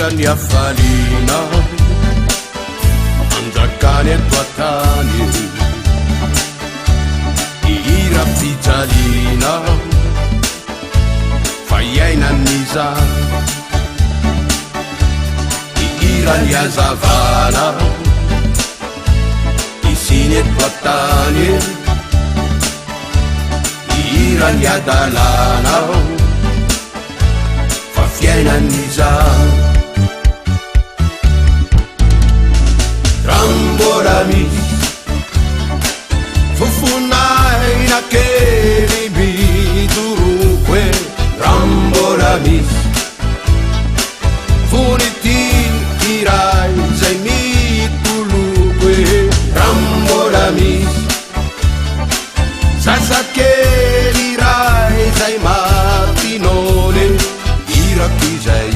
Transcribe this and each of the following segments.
irany afalina anjakany eto atany ihira fijalina fa iainaniza ihirany azavana isiny eto atany ihirany adalana fa fiainaniza rambola misy fofonaina kely midorokoe rambola misy fonity iray zay mitolokoe rambola misy sasakely iray zay matinone irako izay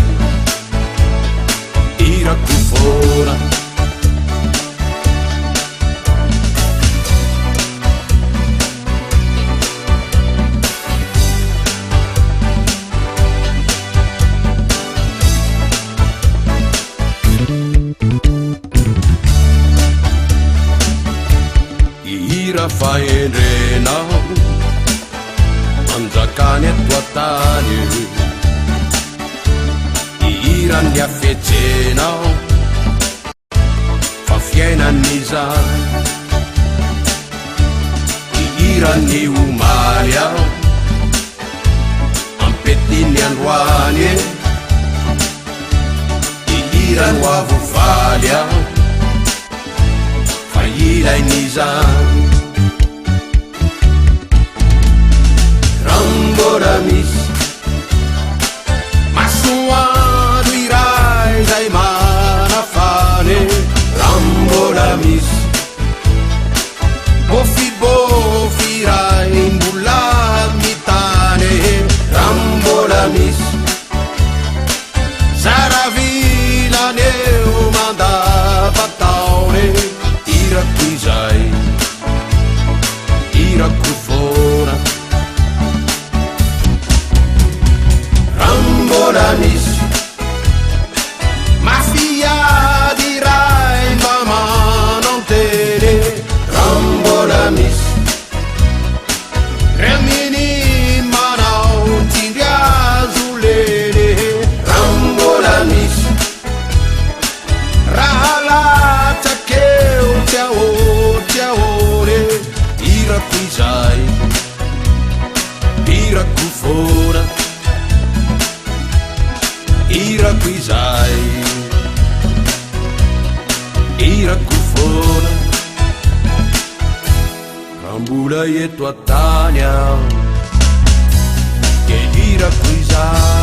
irako fona ihira faendrenao anjakany eto atany ihirany afetsenao fa fiainaniza ihirany omaly ao ampetiny androany ihirany avofaly ao fa ilainiza rambola misy masoandro iray zay manafane rambola misy bofibofy iray mbola mitane rambola misy zaravilaneo mandavataone irako izay irako fona rambola misy mafiady iray mba mananteny rambola misy remini manao tindry azo leny rambola misy raha latsakeo tiaore irako izay irako fona irako izay irako fona rambola eto atany ao ke irako izay